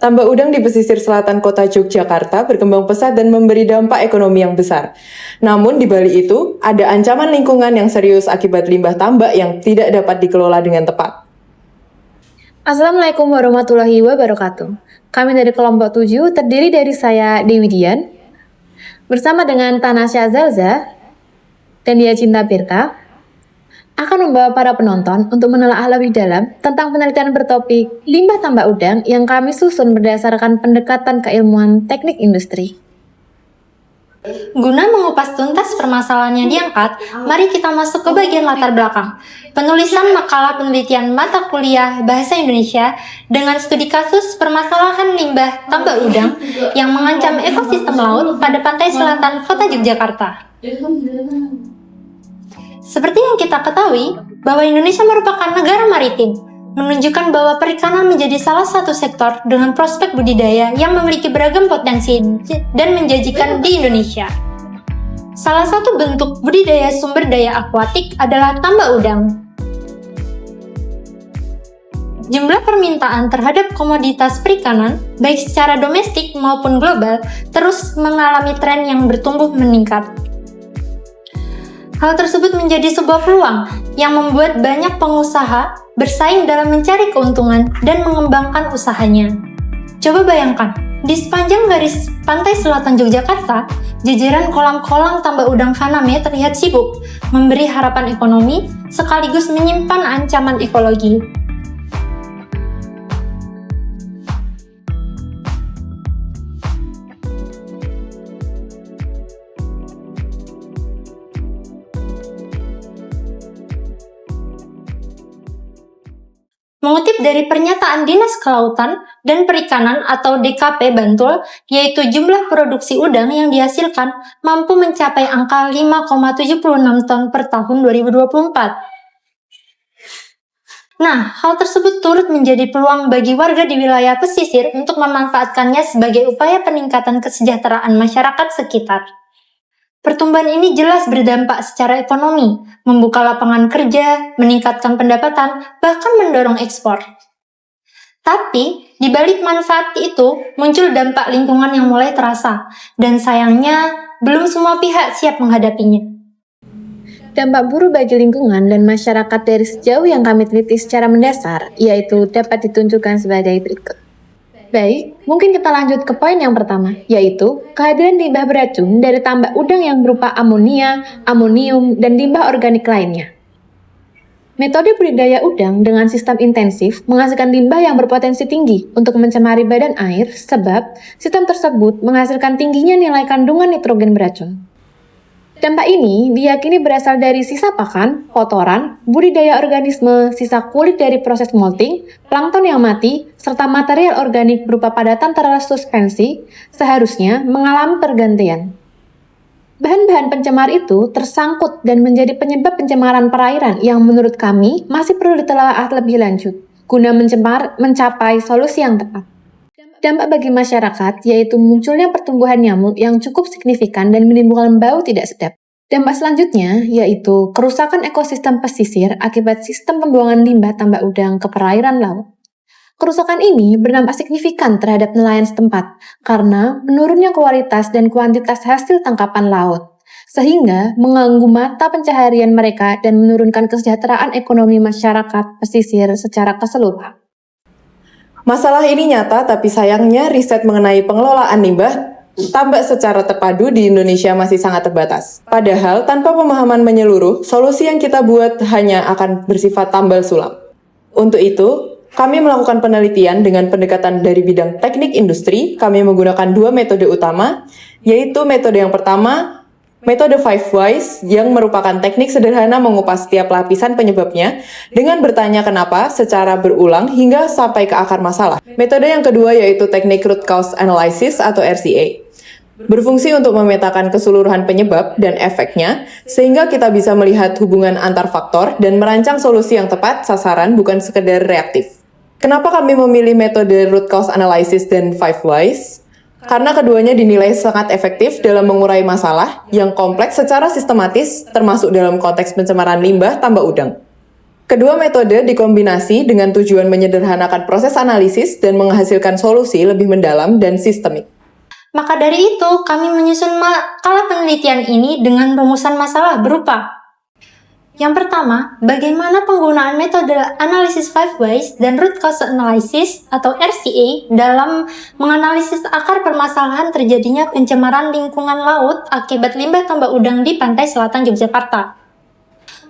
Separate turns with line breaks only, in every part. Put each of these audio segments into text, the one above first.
Tambak udang di pesisir selatan kota Yogyakarta berkembang pesat dan memberi dampak ekonomi yang besar. Namun di balik itu, ada ancaman lingkungan yang serius akibat limbah tambak yang tidak dapat dikelola dengan tepat.
Assalamualaikum warahmatullahi wabarakatuh. Kami dari kelompok 7 terdiri dari saya, Dewi Dian, bersama dengan Tanasya Zalza dan Dia Cinta Birka, akan membawa para penonton untuk menelaah lebih dalam tentang penelitian bertopik limbah tambak udang yang kami susun berdasarkan pendekatan keilmuan teknik industri.
Guna mengupas tuntas permasalahan yang diangkat, mari kita masuk ke bagian latar belakang. Penulisan makalah penelitian mata kuliah Bahasa Indonesia dengan studi kasus permasalahan limbah tambak udang yang mengancam ekosistem laut pada pantai selatan kota Yogyakarta. Seperti yang kita ketahui, bahwa Indonesia merupakan negara maritim, menunjukkan bahwa perikanan menjadi salah satu sektor dengan prospek budidaya yang memiliki beragam potensi dan menjanjikan di Indonesia. Salah satu bentuk budidaya sumber daya akuatik adalah tambak udang. Jumlah permintaan terhadap komoditas perikanan, baik secara domestik maupun global, terus mengalami tren yang bertumbuh meningkat. Hal tersebut menjadi sebuah peluang yang membuat banyak pengusaha bersaing dalam mencari keuntungan dan mengembangkan usahanya. Coba bayangkan, di sepanjang garis pantai selatan Yogyakarta, jajaran kolam-kolam tambak udang Faname terlihat sibuk, memberi harapan ekonomi sekaligus menyimpan ancaman ekologi. Mengutip dari pernyataan Dinas Kelautan dan Perikanan atau DKP Bantul, yaitu jumlah produksi udang yang dihasilkan mampu mencapai angka 5,76 ton per tahun 2024. Nah, hal tersebut turut menjadi peluang bagi warga di wilayah pesisir untuk memanfaatkannya sebagai upaya peningkatan kesejahteraan masyarakat sekitar. Pertumbuhan ini jelas berdampak secara ekonomi, membuka lapangan kerja, meningkatkan pendapatan, bahkan mendorong ekspor. Tapi, di balik manfaat itu, muncul dampak lingkungan yang mulai terasa, dan sayangnya, belum semua pihak siap menghadapinya.
Dampak buruk bagi lingkungan dan masyarakat dari sejauh yang kami teliti secara mendasar, yaitu dapat ditunjukkan sebagai berikut. Baik, mungkin kita lanjut ke poin yang pertama, yaitu kehadiran limbah beracun dari tambak udang yang berupa amonia, amonium, dan limbah organik lainnya. Metode budidaya udang dengan sistem intensif menghasilkan limbah yang berpotensi tinggi untuk mencemari badan air sebab sistem tersebut menghasilkan tingginya nilai kandungan nitrogen beracun. Dampak ini diyakini berasal dari sisa pakan, kotoran, budidaya organisme, sisa kulit dari proses molting, plankton yang mati, serta material organik berupa padatan tersuspensi seharusnya mengalami pergantian. Bahan-bahan pencemar itu tersangkut dan menjadi penyebab pencemaran perairan yang menurut kami masih perlu ditelaah lebih lanjut guna mencapai solusi yang tepat. Dampak bagi masyarakat yaitu munculnya pertumbuhan nyamuk yang cukup signifikan dan menimbulkan bau tidak sedap. Dampak selanjutnya yaitu kerusakan ekosistem pesisir akibat sistem pembuangan limbah tambak udang ke perairan laut. Kerusakan ini berdampak signifikan terhadap nelayan setempat karena menurunnya kualitas dan kuantitas hasil tangkapan laut, sehingga mengganggu mata pencaharian mereka dan menurunkan kesejahteraan ekonomi masyarakat pesisir secara keseluruhan.
Masalah ini nyata, tapi sayangnya riset mengenai pengelolaan limbah tambak secara terpadu di Indonesia masih sangat terbatas. Padahal, tanpa pemahaman menyeluruh, solusi yang kita buat hanya akan bersifat tambal sulam. Untuk itu, kami melakukan penelitian dengan pendekatan dari bidang teknik industri. Kami menggunakan dua metode utama, yaitu metode yang pertama, metode 5 whys yang merupakan teknik sederhana mengupas setiap lapisan penyebabnya dengan bertanya kenapa secara berulang hingga sampai ke akar masalah. Metode yang kedua yaitu teknik root cause analysis atau RCA. Berfungsi untuk memetakan keseluruhan penyebab dan efeknya sehingga kita bisa melihat hubungan antar faktor dan merancang solusi yang tepat sasaran bukan sekedar reaktif. Kenapa kami memilih metode root cause analysis dan 5 whys? Karena keduanya dinilai sangat efektif dalam mengurai masalah yang kompleks secara sistematis, termasuk dalam konteks pencemaran limbah tambak udang. Kedua metode dikombinasi dengan tujuan menyederhanakan proses analisis dan menghasilkan solusi lebih mendalam dan sistemik.
Maka dari itu, kami menyusun makalah penelitian ini dengan rumusan masalah berupa: yang pertama, bagaimana penggunaan metode analisis five ways dan root cause analysis atau RCA dalam menganalisis akar permasalahan terjadinya pencemaran lingkungan laut akibat limbah tambak udang di pantai selatan Yogyakarta.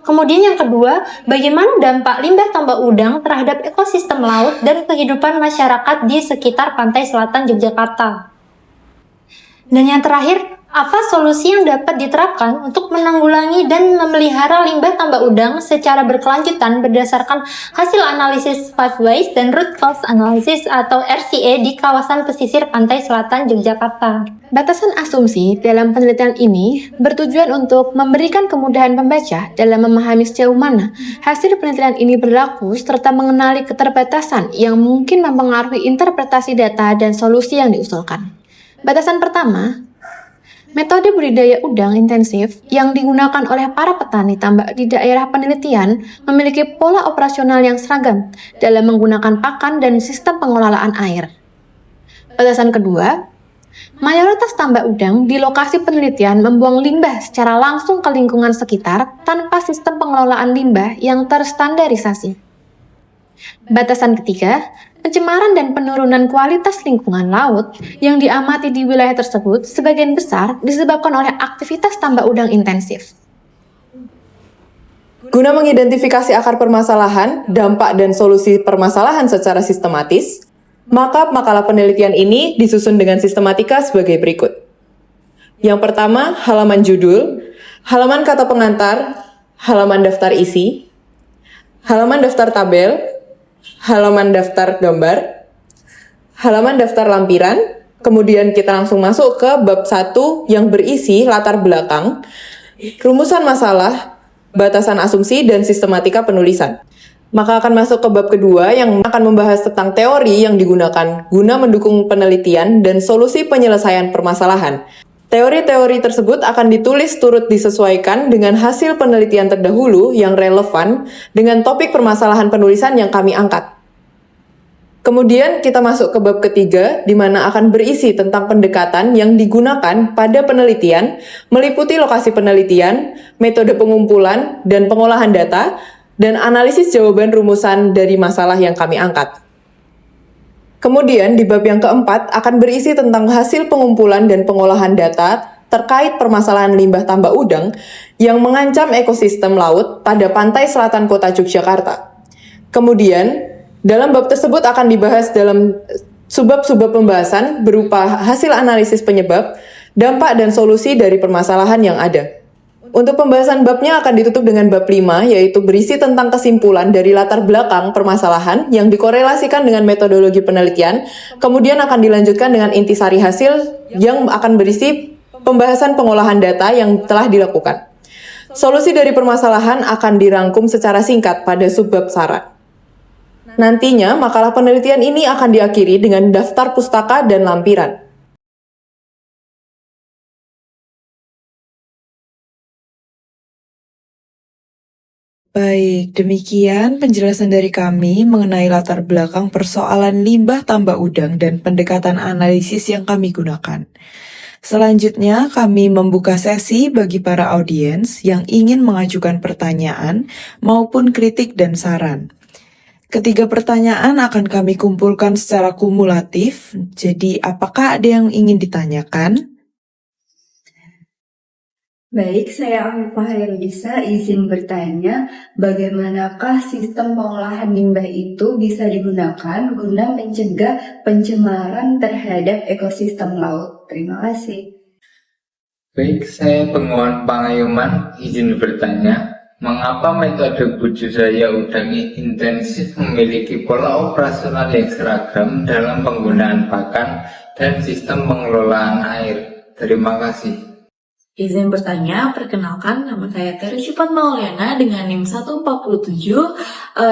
Kemudian yang kedua, bagaimana dampak limbah tambak udang terhadap ekosistem laut dan kehidupan masyarakat di sekitar pantai selatan Yogyakarta. Dan yang terakhir, apa solusi yang dapat diterapkan untuk menanggulangi dan memelihara limbah tambak udang secara berkelanjutan berdasarkan hasil analisis five ways dan root cause analysis atau RCA di kawasan pesisir pantai selatan Yogyakarta.
Batasan asumsi dalam penelitian ini bertujuan untuk memberikan kemudahan pembaca dalam memahami sejauh mana hasil penelitian ini berlaku serta mengenali keterbatasan yang mungkin mempengaruhi interpretasi data dan solusi yang diusulkan. Batasan pertama, metode budidaya udang intensif yang digunakan oleh para petani tambak di daerah penelitian memiliki pola operasional yang seragam dalam menggunakan pakan dan sistem pengelolaan air. Batasan kedua, mayoritas tambak udang di lokasi penelitian membuang limbah secara langsung ke lingkungan sekitar tanpa sistem pengelolaan limbah yang terstandarisasi. Batasan ketiga, pencemaran dan penurunan kualitas lingkungan laut yang diamati di wilayah tersebut sebagian besar disebabkan oleh aktivitas tambak udang intensif.
Guna mengidentifikasi akar permasalahan, dampak, dan solusi permasalahan secara sistematis, maka makalah penelitian ini disusun dengan sistematika sebagai berikut. Yang pertama, halaman judul, halaman kata pengantar, halaman daftar isi, halaman daftar tabel, halaman daftar gambar, halaman daftar lampiran, kemudian kita langsung masuk ke bab 1 yang berisi latar belakang, rumusan masalah, batasan asumsi, dan sistematika penulisan. Maka akan masuk ke bab kedua yang akan membahas tentang teori yang digunakan guna mendukung penelitian dan solusi penyelesaian permasalahan. Teori-teori tersebut akan ditulis turut disesuaikan dengan hasil penelitian terdahulu yang relevan dengan topik permasalahan penulisan yang kami angkat. Kemudian kita masuk ke bab ketiga, di mana akan berisi tentang pendekatan yang digunakan pada penelitian, meliputi lokasi penelitian, metode pengumpulan dan pengolahan data, dan analisis jawaban rumusan dari masalah yang kami angkat. Kemudian di bab yang keempat akan berisi tentang hasil pengumpulan dan pengolahan data terkait permasalahan limbah tambak udang yang mengancam ekosistem laut pada pantai selatan kota Yogyakarta. Kemudian, dalam bab tersebut akan dibahas dalam subbab-subbab pembahasan berupa hasil analisis penyebab, dampak, dan solusi dari permasalahan yang ada. Untuk pembahasan babnya akan ditutup dengan bab 5, yaitu berisi tentang kesimpulan dari latar belakang permasalahan yang dikorelasikan dengan metodologi penelitian, kemudian akan dilanjutkan dengan intisari hasil yang akan berisi pembahasan pengolahan data yang telah dilakukan. Solusi dari permasalahan akan dirangkum secara singkat pada subbab saran. Nantinya, makalah penelitian ini akan diakhiri dengan daftar pustaka dan lampiran.
Baik, demikian penjelasan dari kami mengenai latar belakang persoalan limbah tambak udang dan pendekatan analisis yang kami gunakan. Selanjutnya, kami membuka sesi bagi para audiens yang ingin mengajukan pertanyaan maupun kritik dan saran. Ketiga pertanyaan akan kami kumpulkan secara kumulatif, jadi apakah ada yang ingin ditanyakan?
Baik, saya Afifah Hairunisa izin bertanya, bagaimanakah sistem pengolahan limbah itu bisa digunakan guna mencegah pencemaran terhadap ekosistem laut? Terima kasih.
Baik, saya Bengawan Pangayuman izin bertanya, mengapa metode budidaya udang intensif memiliki pola operasional yang seragam dalam penggunaan pakan dan sistem pengelolaan air? Terima kasih.
Izin bertanya, perkenalkan nama saya Terry Cipat Maulana dengan NIM 147.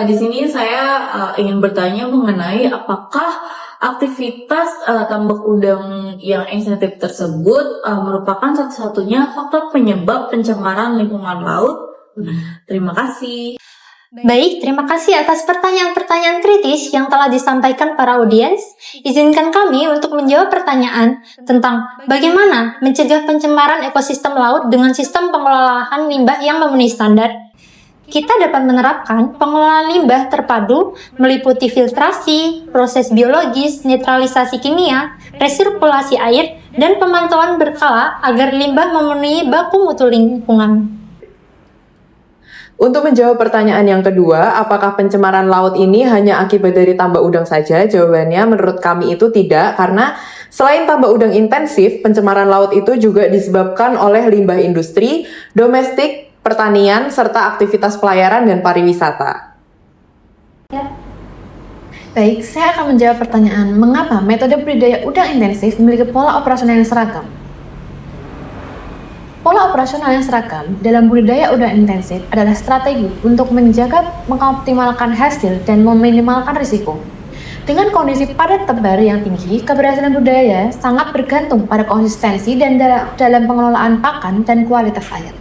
Di sini saya ingin bertanya mengenai apakah aktivitas tambak udang yang insentif tersebut merupakan satu-satunya faktor penyebab pencemaran lingkungan laut. Terima kasih.
Baik, terima kasih atas pertanyaan-pertanyaan kritis yang telah disampaikan para audiens. Izinkan kami untuk menjawab pertanyaan tentang bagaimana mencegah pencemaran ekosistem laut dengan sistem pengelolaan limbah yang memenuhi standar. Kita dapat menerapkan pengelolaan limbah terpadu meliputi filtrasi, proses biologis, netralisasi kimia, resirkulasi air, dan pemantauan berkala agar limbah memenuhi baku mutu lingkungan.
Untuk menjawab pertanyaan yang kedua, apakah pencemaran laut ini hanya akibat dari tambak udang saja? Jawabannya menurut kami itu tidak, karena selain tambak udang intensif, pencemaran laut itu juga disebabkan oleh limbah industri, domestik, pertanian, serta aktivitas pelayaran dan pariwisata.
Baik, saya akan menjawab pertanyaan mengapa metode budidaya udang intensif memiliki pola operasional yang seragam. Pola operasional yang seragam dalam budidaya udang intensif adalah strategi untuk menjaga, mengoptimalkan hasil, dan meminimalkan risiko. Dengan kondisi padat tebar yang tinggi, keberhasilan budidaya sangat bergantung pada konsistensi dan dalam pengelolaan pakan dan kualitas air.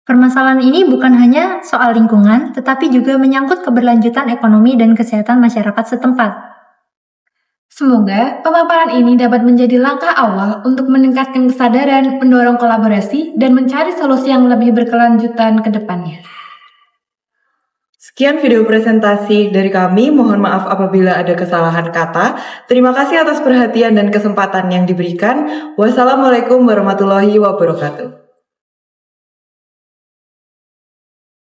Permasalahan ini bukan hanya soal lingkungan, tetapi juga menyangkut keberlanjutan ekonomi dan kesehatan masyarakat setempat.
Semoga pemaparan ini dapat menjadi langkah awal untuk meningkatkan kesadaran, mendorong kolaborasi, dan mencari solusi yang lebih berkelanjutan ke depannya.
Sekian video presentasi dari kami, mohon maaf apabila ada kesalahan kata. Terima kasih atas perhatian dan kesempatan yang diberikan. Wassalamualaikum warahmatullahi wabarakatuh.